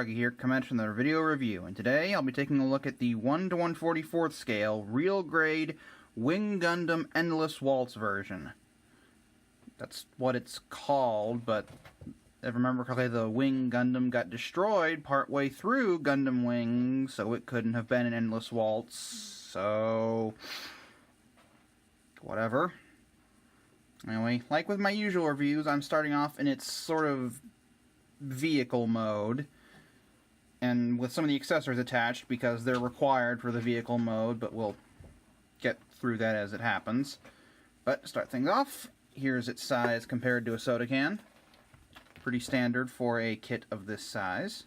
Here, coming from the video review, and today I'll be taking a look at the 1 to 1/44 scale Real Grade Wing Gundam Endless Waltz version. That's what it's called, but if I remember correctly, the Wing Gundam got destroyed partway through Gundam Wing, so it couldn't have been an Endless Waltz, so whatever. Anyway, like with my usual reviews, I'm starting off in its sort of vehicle mode, and with some of the accessories attached because they're required for the vehicle mode, but we'll get through that as it happens. But to start things off, here's its size compared to a soda can. Pretty standard for a kit of this size.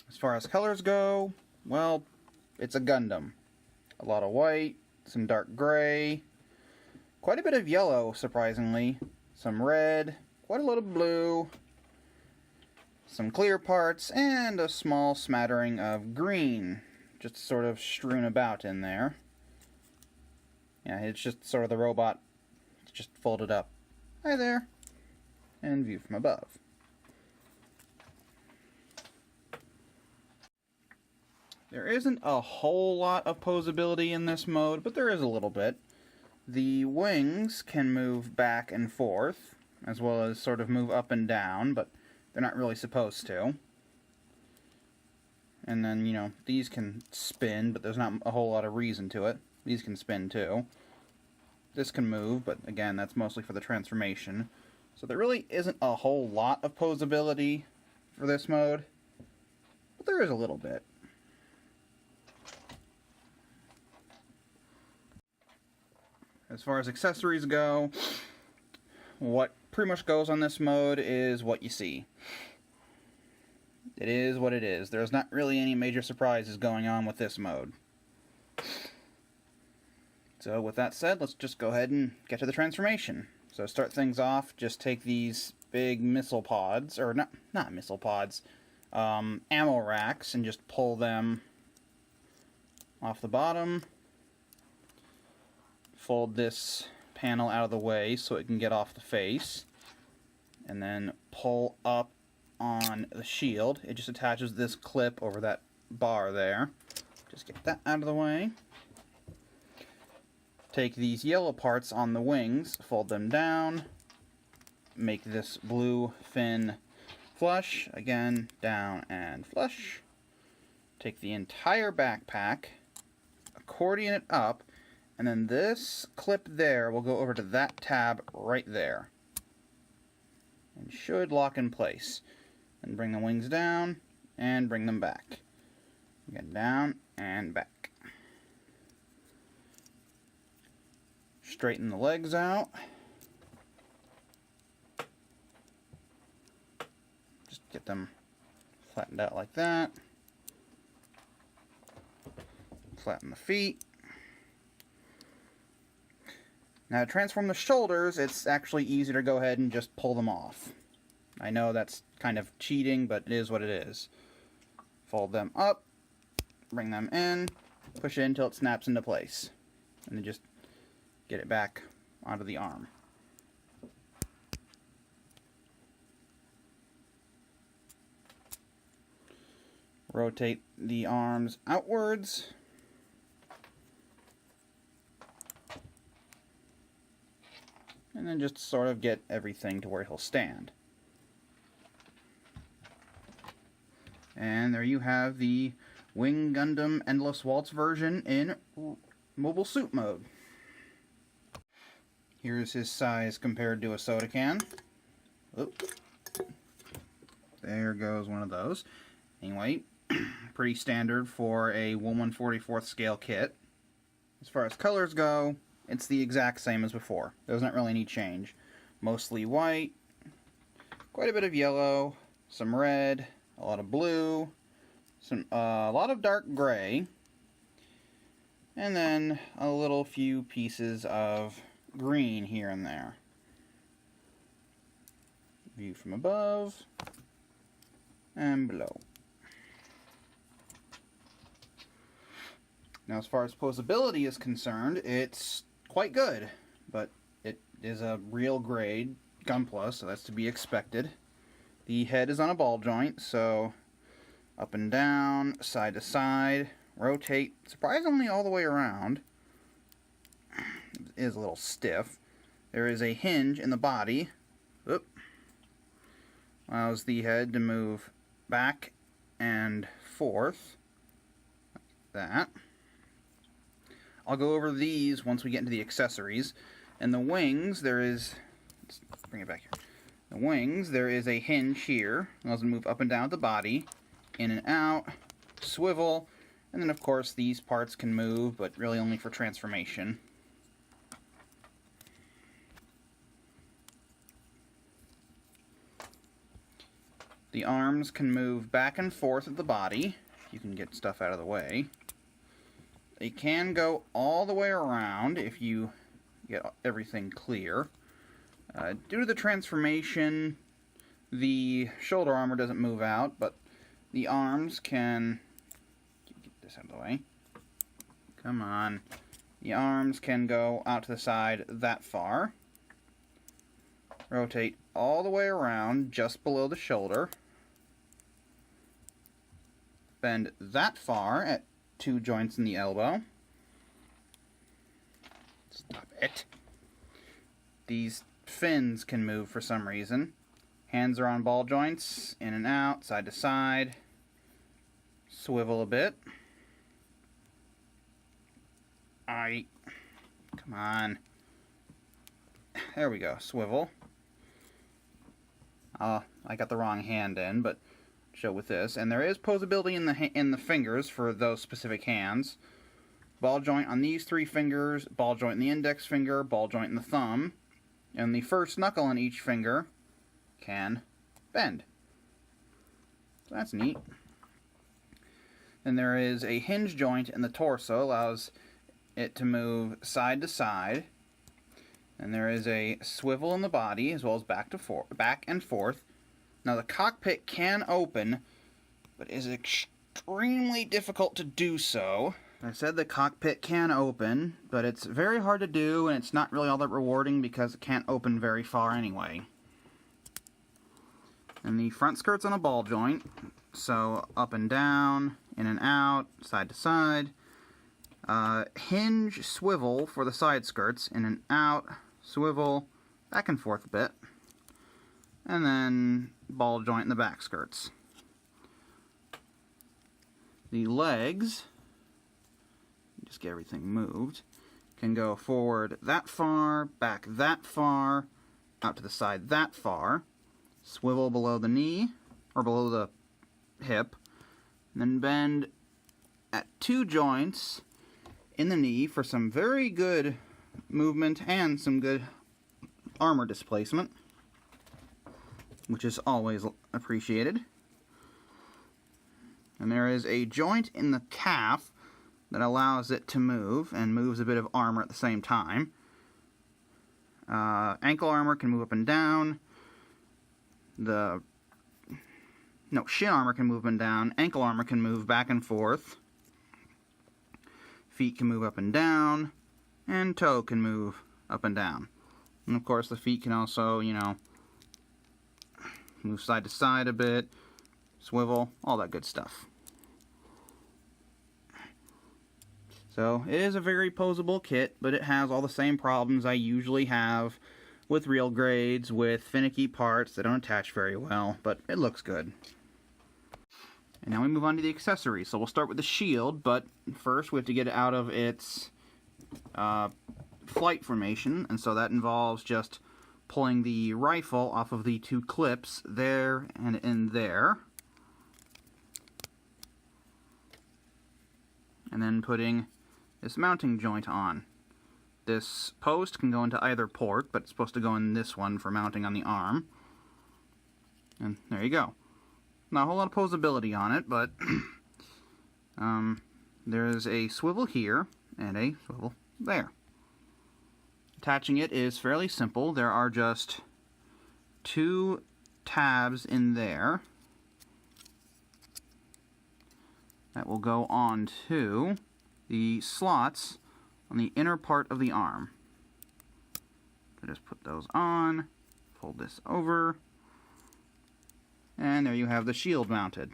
As far as colors go, well, it's a Gundam. A lot of white, some dark gray, quite a bit of yellow, surprisingly, some red, quite a lot of blue, some clear parts, and a small smattering of green, just sort of strewn about in there. Yeah, it's just sort of the robot, just folded up. Hi there, and view from above. There isn't a whole lot of posability in this mode, but there is a little bit. The wings can move back and forth, as well as sort of move up and down, but they're not really supposed to. And then, you know, these can spin, but there's not a whole lot of reason to it. These can spin too. This can move, but again, that's mostly for the transformation. So there really isn't a whole lot of posability for this mode, but there is a little bit. As far as accessories go, what pretty much goes on this mode is what you see. It is what it is. There's not really any major surprises going on with this mode. So with that said, let's just go ahead and get to the transformation. So to start things off, just take these big missile pods, or not missile pods, ammo racks, and just pull them off the bottom. Fold this panel out of the way so it can get off the face, and then pull up on the shield. It just attaches this clip over that bar there. Just get that out of the way. Take these yellow parts on the wings, fold them down, make this blue fin flush, again down and flush. Take the entire backpack, accordion it up, and then this clip there will go over to that tab right there. And should lock in place. And bring the wings down, and bring them back. Again, down and back. Straighten the legs out. Just get them flattened out like that. Flatten the feet. Now to transform the shoulders, it's actually easier to go ahead and just pull them off. I know that's kind of cheating, but it is what it is. Fold them up, bring them in, push it until it snaps into place, and then just get it back onto the arm. Rotate the arms outwards. And then just sort of get everything to where he'll stand. And there you have the Wing Gundam Endless Waltz version in mobile suit mode. Here's his size compared to a soda can. Oop. There goes one of those. Anyway, pretty standard for a 1/144th scale kit. As far as colors go, it's the exact same as before. There's not really any change. Mostly white, quite a bit of yellow, some red, a lot of blue, a lot of dark gray, and then a little few pieces of green here and there. View from above and below. Now, as far as posability is concerned, it's quite good, but it is a real grade Gunpla, so that's to be expected. The head is on a ball joint, so up and down, side to side, rotate, surprisingly all the way around. It is a little stiff. There is a hinge in the body. Oop. Allows the head to move back and forth. Like that. I'll go over these once we get into the accessories. And the wings, there is... Let's bring it back here. The wings, there is a hinge here. Allows them to move up and down the body. In and out. Swivel. And then, of course, these parts can move, but really only for transformation. The arms can move back and forth of the body. You can get stuff out of the way. They can go all the way around if you get everything clear. Due to the transformation, the shoulder armor doesn't move out, but the arms can... Get this out of the way. Come on. The arms can go out to the side that far. Rotate all the way around just below the shoulder. Bend that far at 2 joints in the elbow. Stop it. These fins can move for some reason. Hands are on ball joints, in and out, side to side. Swivel a bit. Come on. There we go, swivel. I got the wrong hand in, but show with this. And there is posability in the fingers for those specific hands. Ball joint on these 3 fingers, ball joint in the index finger, ball joint in the thumb. And the first knuckle on each finger can bend. So that's neat. Then there is a hinge joint in the torso, allows it to move side to side. And there is a swivel in the body, as well as back and forth. Now the cockpit can open, but is extremely difficult to do so. I said the cockpit can open, but it's very hard to do, and it's not really all that rewarding because it can't open very far anyway. And the front skirt's on a ball joint, so up and down, in and out, side to side. Hinge swivel for the side skirts, in and out, swivel, back and forth a bit. And then ball joint in the back skirts. The legs, just get everything moved, can go forward that far, back that far, out to the side that far, swivel below the knee, or below the hip, and then bend at 2 joints in the knee for some very good movement and some good armor displacement, which is always appreciated. And there is a joint in the calf that allows it to move, and moves a bit of armor at the same time. Ankle armor can move up and down. Shin armor can move up and down. Ankle armor can move back and forth. Feet can move up and down. And toe can move up and down. And of course the feet can also, move side to side a bit, swivel, all that good stuff. So, it is a very posable kit, but it has all the same problems I usually have with real grades, with finicky parts that don't attach very well, but it looks good. And now we move on to the accessories. So we'll start with the shield, but first we have to get it out of its flight formation, and so that involves just pulling the rifle off of the 2 clips there and in there. And then putting this mounting joint on. This post can go into either port, but it's supposed to go in this one for mounting on the arm. And there you go. Not a whole lot of posability on it, but there's a swivel here and a swivel there. Attaching it is fairly simple. There are just 2 tabs in there that will go on to the slots on the inner part of the arm. So just put those on, fold this over, and there you have the shield mounted.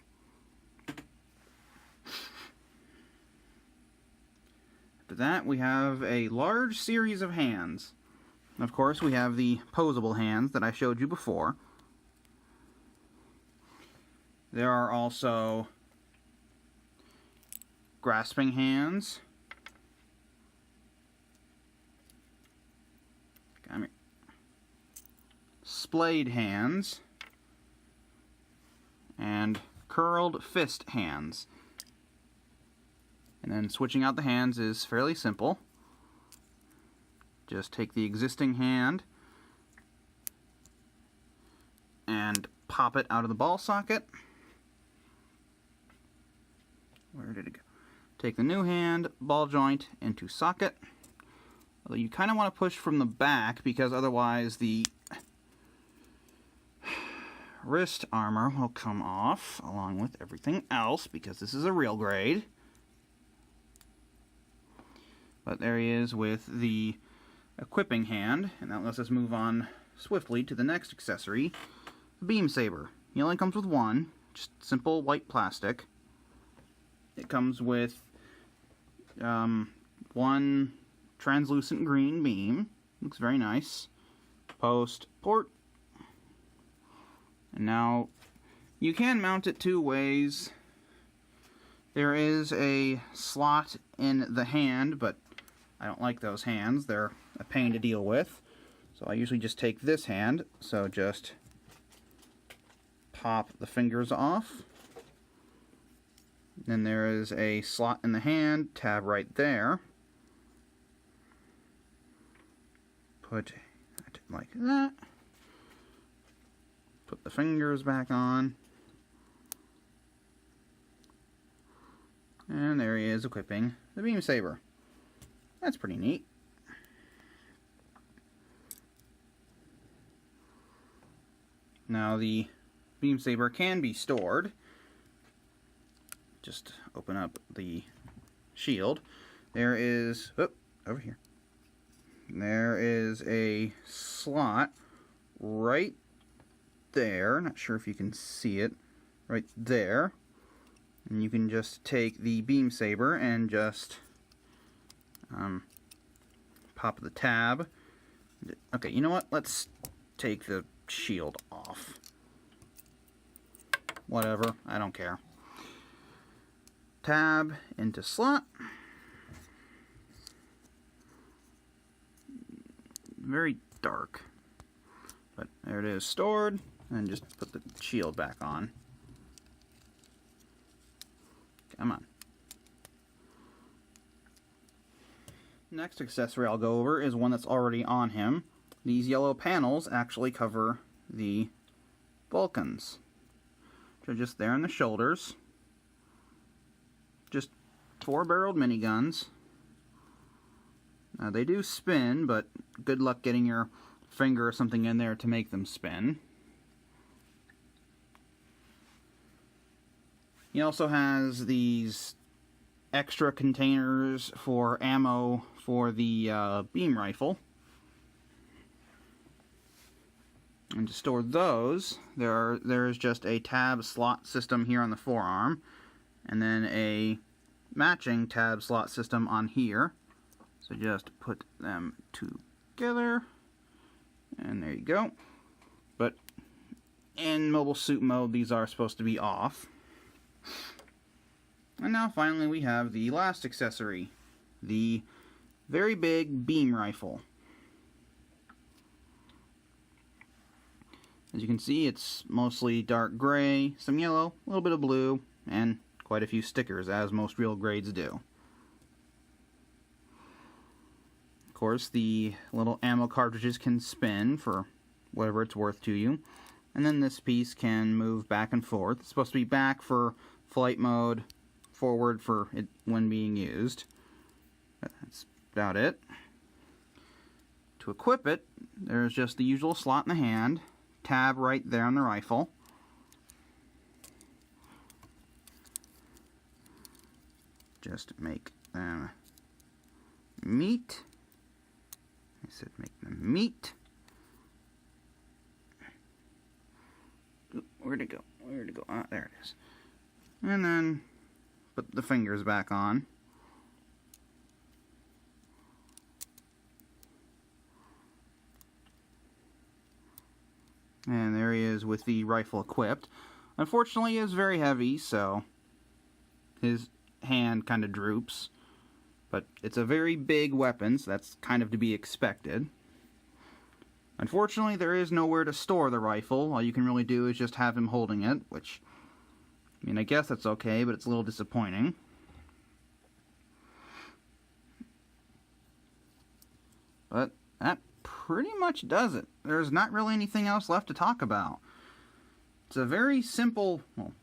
After that, we have a large series of hands. Of course, we have the posable hands that I showed you before. There are also grasping hands. Come here. Splayed hands. And curled fist hands. And then switching out the hands is fairly simple. Just take the existing hand and pop it out of the ball socket. Where did it go? Take the new hand, ball joint into socket. Although you kind of want to push from the back because otherwise the wrist armor will come off along with everything else because this is a real grade. But there he is with the equipping hand, and that lets us move on swiftly to the next accessory, the beam saber. He only comes with one, just simple white plastic. It comes with one translucent green beam. Looks very nice. Post, port. And now you can mount it two ways. There is a slot in the hand, but I don't like those hands. They're a pain to deal with. So I usually just take this hand. So just pop the fingers off. Then there is a slot in the hand, tab right there. Put it like that. Put the fingers back on. And there he is equipping the beam saber. That's pretty neat. Now the beam saber can be stored. Just open up the shield. There is, oh, over here. There is a slot right there. Not sure if you can see it. Right there. And you can just take the beam saber and just pop the tab. Okay, you know what? Let's take the shield off. Whatever, I don't care. Tab into slot. Very dark. But there it is stored. And just put the shield back on. Come on. Next accessory I'll go over is one that's already on him. These yellow panels actually cover the Vulcans. So just there in the shoulders. Just 4-barreled miniguns. Now they do spin, but good luck getting your finger or something in there to make them spin. He also has these extra containers for ammo for the beam rifle. And to store those, there's just a tab slot system here on the forearm, and then a matching tab slot system on here. So just put them together, and there you go. But in mobile suit mode, these are supposed to be off. And now finally we have the last accessory, the very big beam rifle. As you can see, it's mostly dark gray, some yellow, a little bit of blue, and quite a few stickers, as most real grades do. Of course, the little ammo cartridges can spin for whatever it's worth to you. And then this piece can move back and forth. It's supposed to be back for flight mode, forward for it when being used. That's about it. To equip it, there's just the usual slot in the hand, tab right there on the rifle. Just make them meet. I said make them meet. Where'd it go? Where'd it go? Ah, there it is. And then put the fingers back on. And there he is with the rifle equipped. Unfortunately, he is very heavy, so his hand kind of droops. But it's a very big weapon, so that's kind of to be expected. Unfortunately, there is nowhere to store the rifle. All you can really do is just have him holding it, which, I mean, I guess that's okay, but it's a little disappointing. But that pretty much does it. There's not really anything else left to talk about. It's a very simple, well,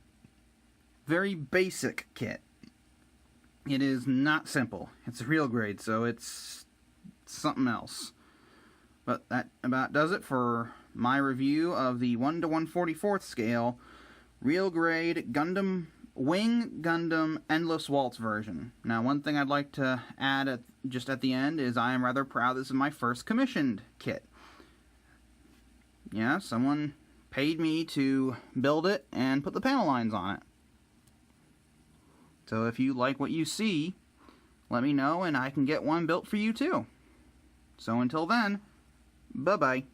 very basic kit. It is not simple. It's a real grade, so it's something else. But that about does it for my review of the 1 to 1/44 scale Real Grade Wing Gundam Endless Waltz version. Now, one thing I'd like to add just at the end is I am rather proud this is my first commissioned kit. Yeah, someone paid me to build it and put the panel lines on it. So if you like what you see, let me know and I can get one built for you too. So until then, bye-bye.